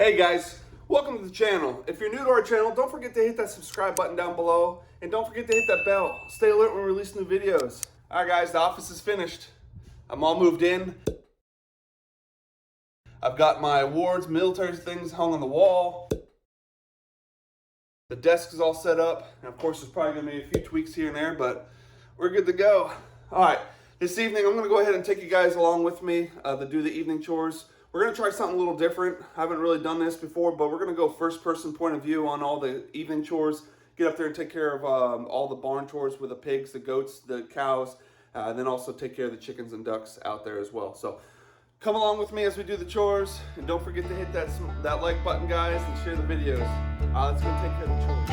Hey guys, welcome to the channel. If you're new to our channel, don't forget to hit that subscribe button down below, and don't forget to hit that bell. Stay alert when we release new videos. All right guys, the office is finished. I'm all moved in. I've got my awards, military things hung on the wall. The desk is all set up. And of course, there's probably gonna be a few tweaks here and there, but we're good to go. All right, this evening, I'm gonna go ahead and take you guys along with me to do the evening chores. We're gonna try something a little different. I haven't really done this before, but we're gonna go first person point of view on all the evening chores. Get up there and take care of all the barn chores with the pigs, the goats, the cows, and then also take care of the chickens and ducks out there as well. So come along with me as we do the chores, and don't forget to hit that like button, guys, and share the videos. Let's go take care of the chores.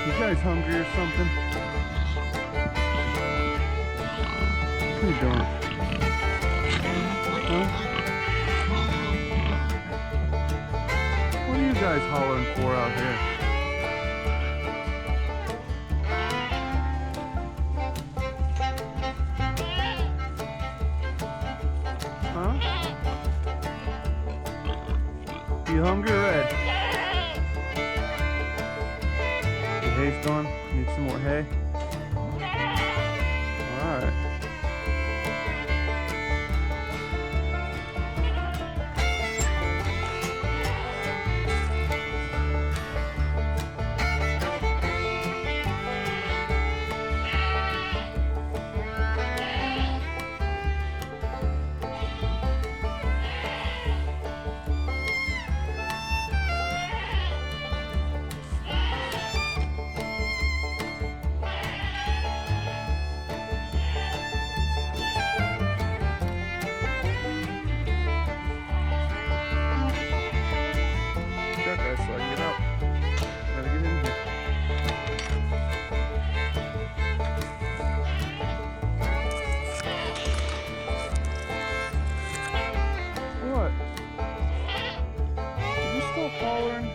You guys hungry or something? What are you doing? Huh? What are you guys hollering for out here? Huh? You hungry or red? Hay's gone. Need some more hay. Alright. So I can get out. Gotta get in here. What? Are you still hollering?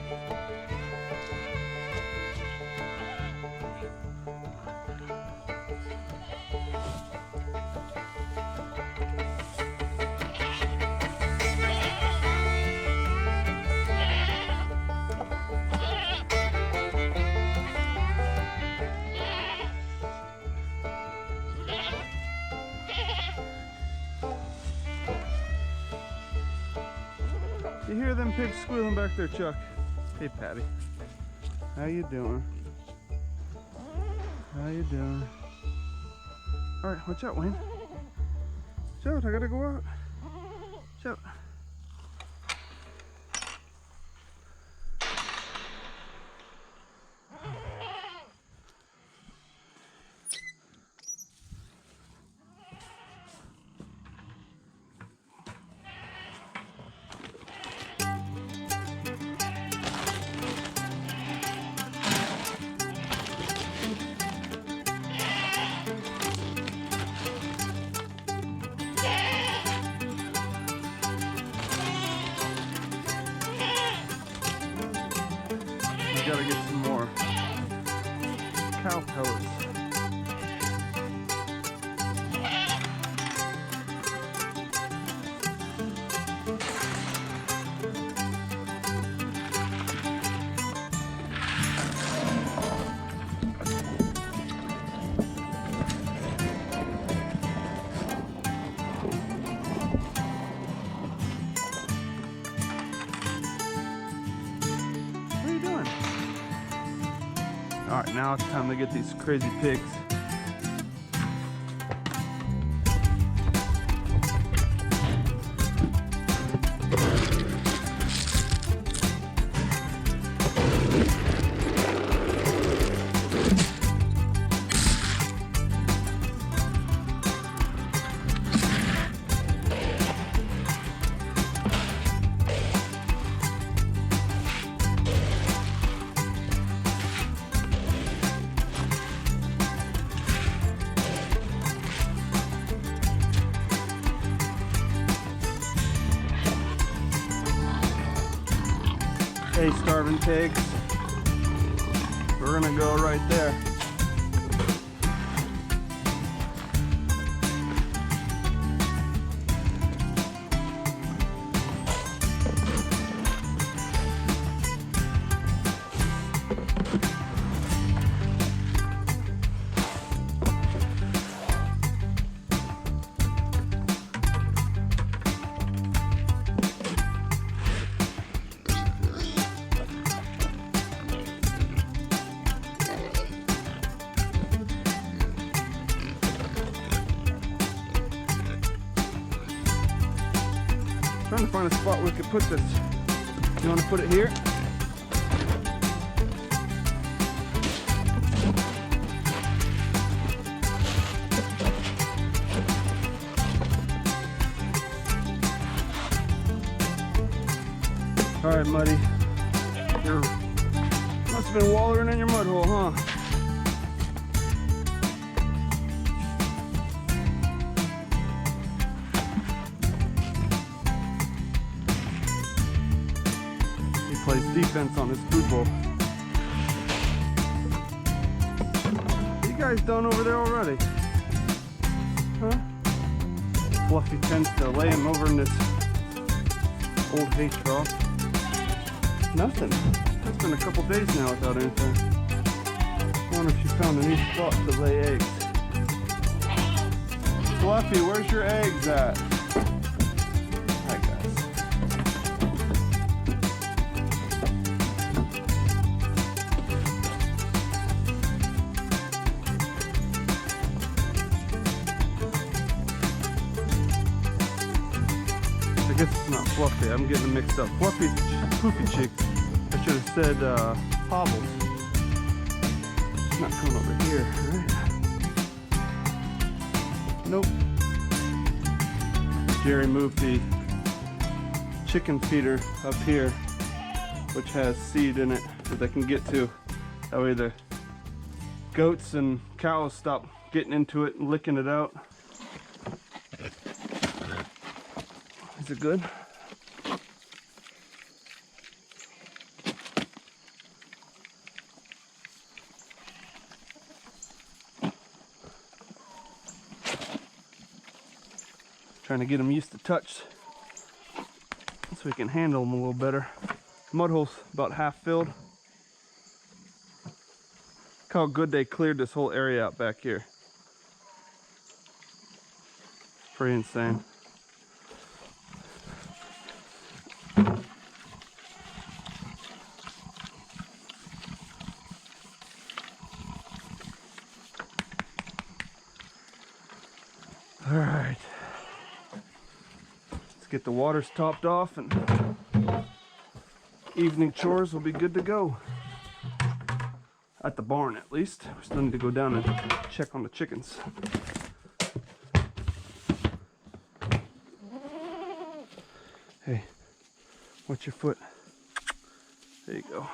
You hear them pigs squealing back there, Chuck? Hey, Patty. How you doing? How you doing? All right, watch out, Wayne. Watch out, I gotta go out. Watch out. Gotta get some more cow pellets. All right, now it's time to get these crazy pigs. Hey, starving pigs. We're gonna go right there. Trying to find a spot where we could put this. You want to put it here? All right, Muddy. You must have been wallering in your mud hole, huh? Plays defense on his food bowl. You guys done over there already? Huh? Fluffy tends to lay him over in this old hay trough. Nothing. It's been a couple days now without anything. I wonder if she found a new spot to lay eggs. Fluffy, where's your eggs at? Hi guys. I guess it's not Fluffy. I'm getting them mixed up. Fluffy's Poopy Cheek. I should have said Hobbles. It's not coming over here, right? Nope. Jerry moved the chicken feeder up here, which has seed in it that they can get to. That way the goats and cows stop getting into it and licking it out. Is it good? Trying to get them used to touch so we can handle them a little better. Mud hole's about half filled. Look how good they cleared this whole area out back here. Pretty insane. All right, let's get the waters topped off and evening chores will be good to go. At the barn at least. We still need to go down and check on the chickens. Hey, watch your foot. There you go.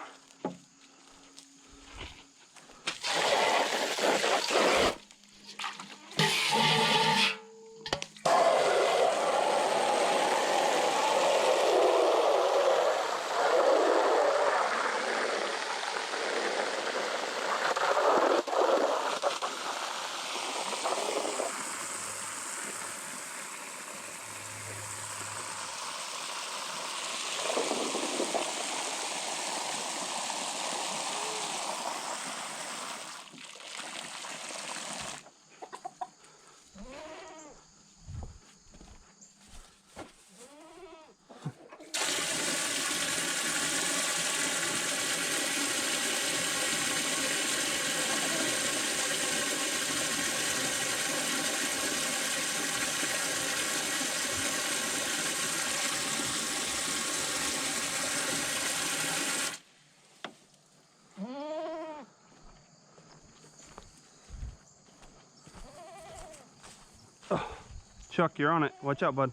Chuck, you're on it. Watch out, bud.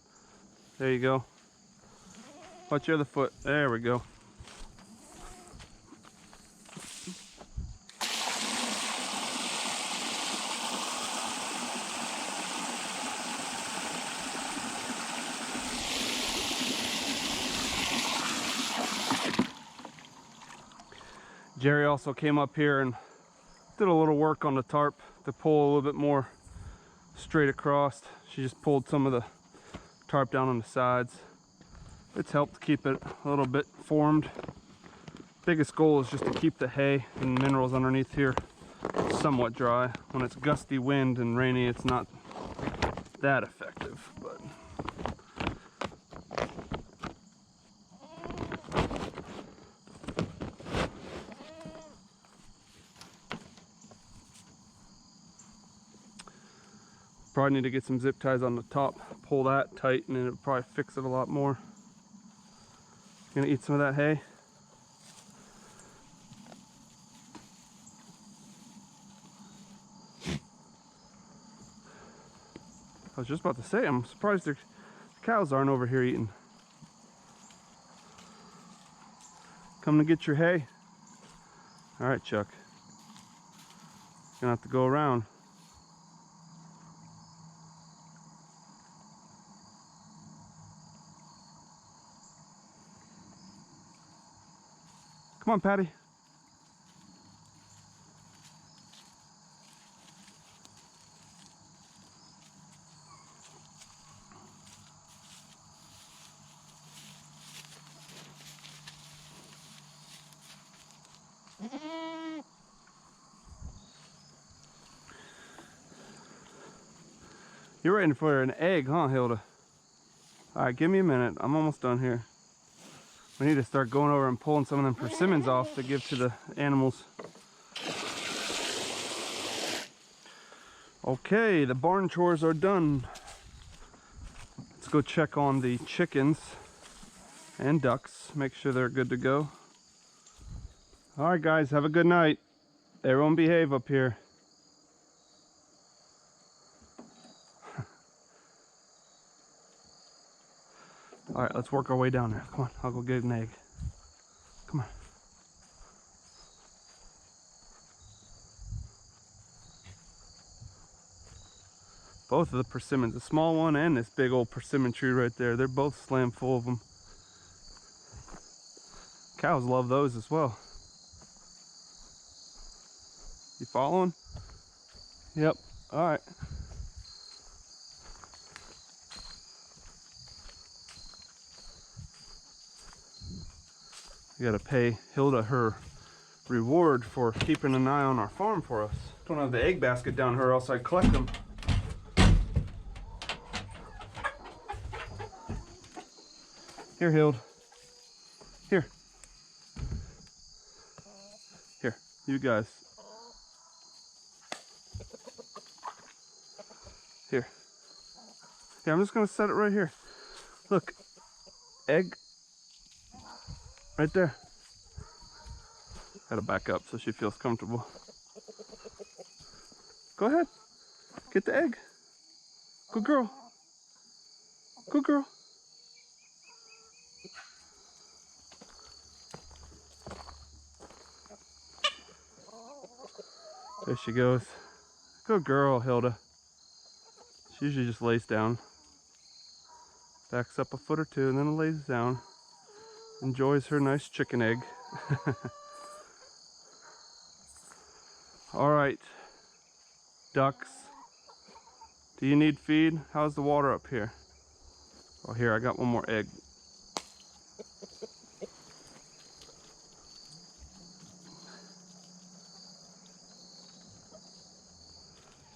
There you go. Watch your other foot. There we go. Jerry also came up here and did a little work on the tarp to pull a little bit more straight across. She just pulled some of the tarp down on the sides. It's helped keep it a little bit formed. Biggest goal is just to keep the hay and minerals underneath here somewhat dry. When it's gusty wind and rainy, it's not that effective, but probably need to get some zip ties on the top, pull that tight, and it'll probably fix it a lot more. Gonna eat some of that hay. I was just about to say, I'm surprised the cows aren't over here eating. Come to get your hay. All right, Chuck. Gonna have to go around. Come on, Patty. You're waiting for an egg, huh, Hilda? All right, give me a minute. I'm almost done here. We need to start going over and pulling some of them persimmons off to give to the animals. Okay, the barn chores are done. Let's go check on the chickens and ducks. Make sure they're good to go. All right, guys, have a good night. Everyone behave up here. All right, let's work our way down there. Come on, I'll go get an egg. Come on. Both of the persimmons, the small one and this big old persimmon tree right there, they're both slam full of them. Cows love those as well. You following? Yep, all right. We gotta pay Hilda her reward for keeping an eye on our farm for us. Don't have the egg basket down here, else I'd collect them. Here, Hild. Here. Here, you guys. Here. Yeah, I'm just gonna set it right here. Look, egg. Right there. Gotta back up so she feels comfortable. Go ahead. Get the egg. Good girl. Good girl. There she goes. Good girl, Hilda. She usually just lays down. Backs up a foot or two and then lays down. Enjoys her nice chicken egg. All right, ducks. Do you need feed? How's the water up here? Oh, here, I got one more egg.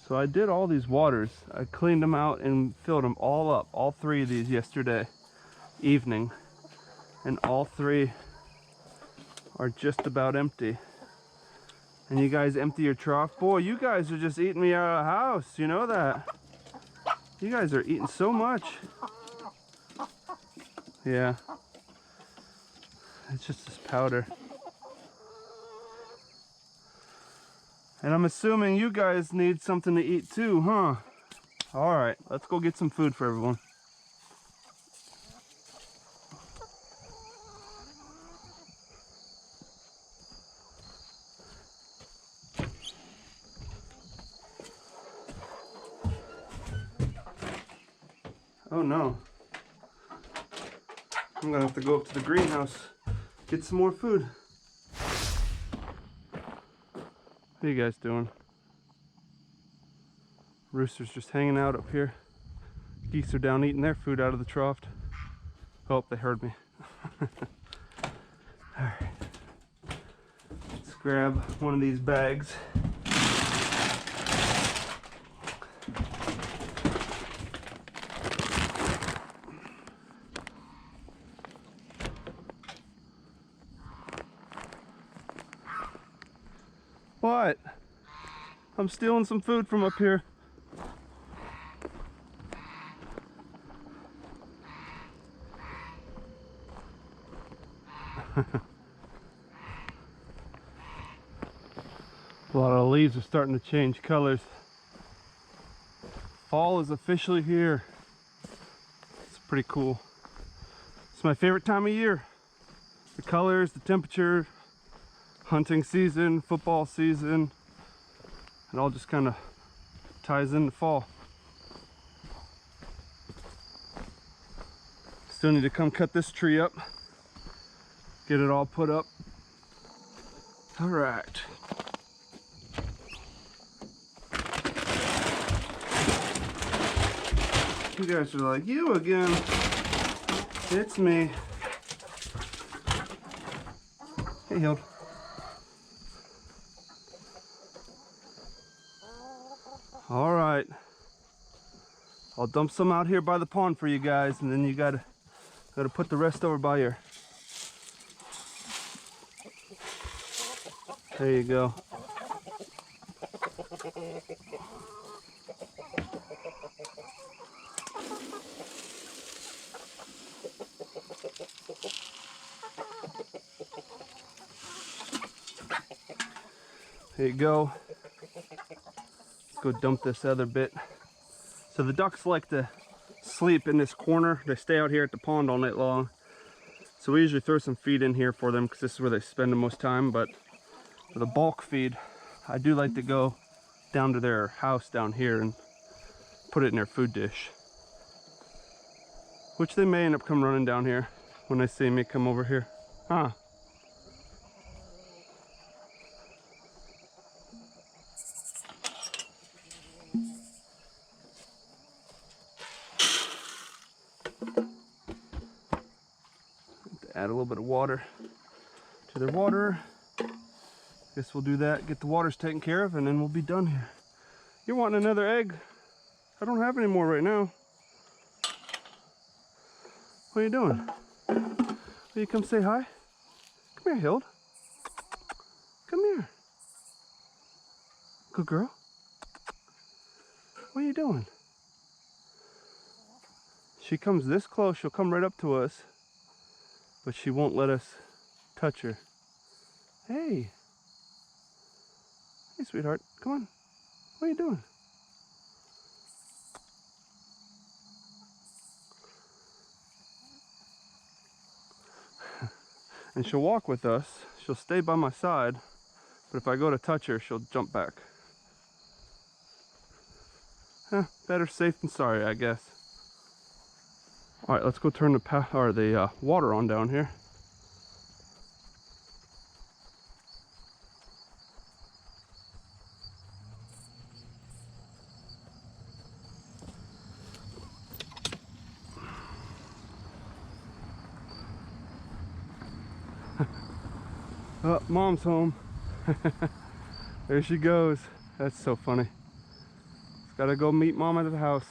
So I did all these waters. I cleaned them out and filled them all up, all three of these yesterday evening. And all three are just about empty. And you guys empty your trough. Boy, you guys are just eating me out of the house. You know that? You guys are eating so much. Yeah. It's just this powder. And I'm assuming you guys need something to eat too, huh? All right, let's go get some food for everyone. Oh no. I'm gonna have to go up to the greenhouse, get some more food. What are you guys doing? Rooster's just hanging out up here. Geese are down eating their food out of the trough. Oh, they heard me. Alright. Let's grab one of these bags. What? I'm stealing some food from up here. A lot of the leaves are starting to change colors. Fall is officially here. It's pretty cool. It's my favorite time of year. The colors, the temperature, hunting season, football season. It all just kind of ties into fall. Still need to come cut this tree up. Get it all put up. All right. You guys are like, you again. It's me. Hey, Hild. All right. I'll dump some out here by the pond for you guys, and then you gotta put the rest over by here. There you go. There you go. Let's go dump this other bit. So the ducks like to sleep in this corner. They stay out here at the pond all night long. So we usually throw some feed in here for them because this is where they spend the most time. But for the bulk feed, I do like to go down to their house down here and put it in their food dish. Which they may end up come running down here when they see me come over here. Huh. Add a little bit of water to their water. Guess we'll do that, get the waters taken care of, and then we'll be done here. You're wanting another egg? I don't have any more right now. What are you doing? Will you come say hi? Come here, Hild. Come here. Good girl. What are you doing? She comes this close, she'll come right up to us, but she won't let us touch her. Hey. Hey, sweetheart, come on. What are you doing? And she'll walk with us. She'll stay by my side, but if I go to touch her, she'll jump back. Better safe than sorry, I guess. All right, let's go turn the water on down here. Oh, Mom's home. There she goes. That's so funny. Just gotta go meet Mom at the house.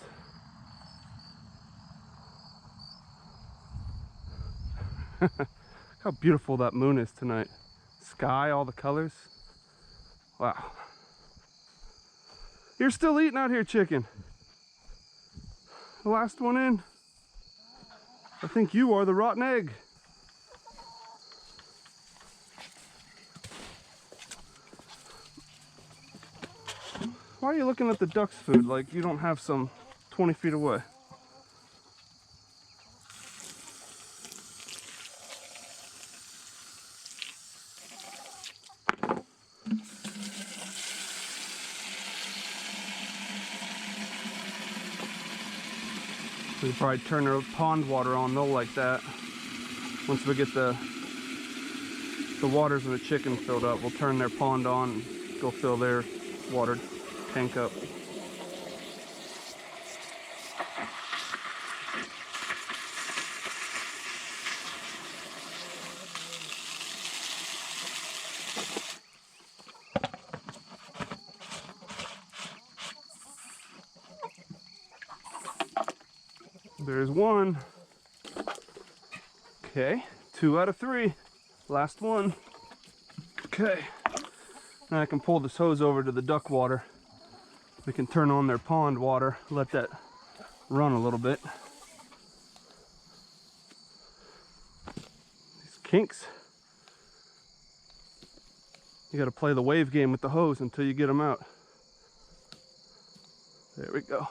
How beautiful that moon is tonight. Sky, all the colors. Wow. You're still eating out here, chicken. The last one in. I think you are the rotten egg. Why are you looking at the duck's food like you don't have some 20 feet away? We could probably turn our pond water on, they'll like that. Once we get the waters of the chicken filled up, we'll turn their pond on and go fill their water tank up. There's one. Okay, 2 out of 3. Last one. Okay. Now I can pull this hose over to the duck water. We can turn on their pond water, let that run a little bit. These kinks. You gotta play the wave game with the hose until you get them out. There we go.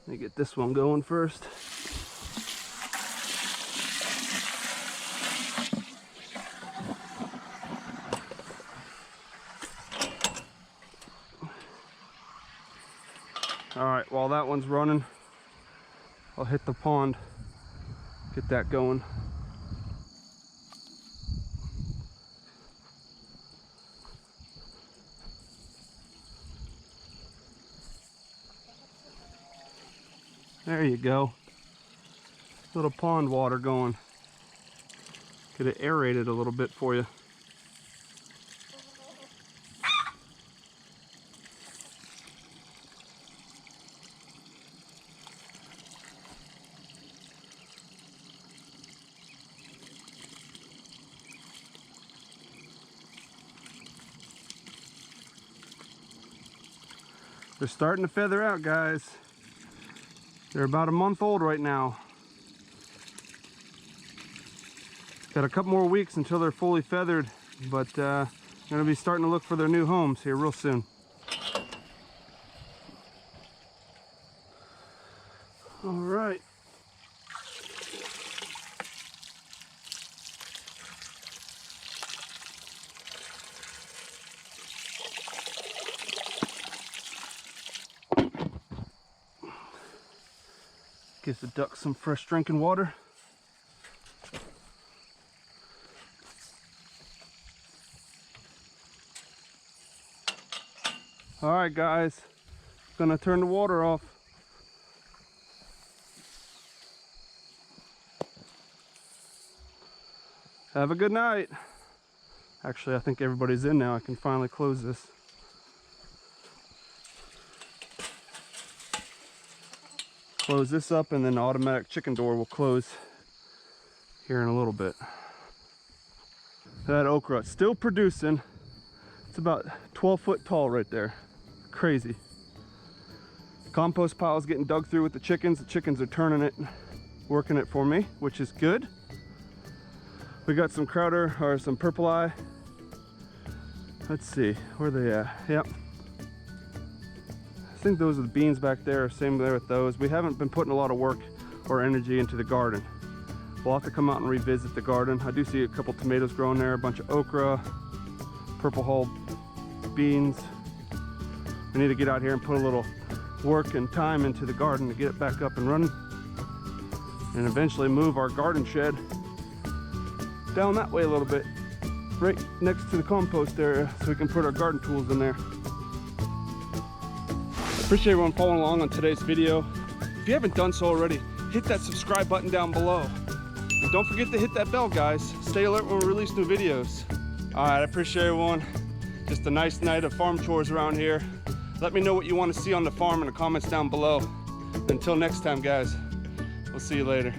Let me get this one going first. All right, while that one's running, I'll hit the pond, get that going. There you go. Little pond water going. Get it aerated a little bit for you. They're starting to feather out, guys. They're about a month old right now. Got a couple more weeks until they're fully feathered, but gonna be starting to look for their new homes here real soon. All right. Gives the ducks some fresh drinking water. All right, guys, gonna turn the water off. Have a good night. Actually, I think everybody's in now. I can finally close this. Close this up, and then the automatic chicken door will close here in a little bit. That okra, still producing. It's about 12 foot tall right there. Crazy. Compost pile is getting dug through with the chickens. The chickens are turning it, working it for me, which is good. We got some crowder, or some purple eye. Let's see, where are they at? Yep. I think those are the beans back there, same there with those. We haven't been putting a lot of work or energy into the garden. We'll have to come out and revisit the garden. I do see a couple tomatoes growing there, a bunch of okra, purple hull beans. We need to get out here and put a little work and time into the garden to get it back up and running. And eventually move our garden shed down that way a little bit, right next to the compost area, so we can put our garden tools in there. Appreciate everyone following along on today's video. If you haven't done so already, hit that subscribe button down below. And don't forget to hit that bell, guys. Stay alert when we release new videos. All right, I appreciate everyone. Just a nice night of farm chores around here. Let me know what you want to see on the farm in the comments down below. Until next time, guys, we'll see you later.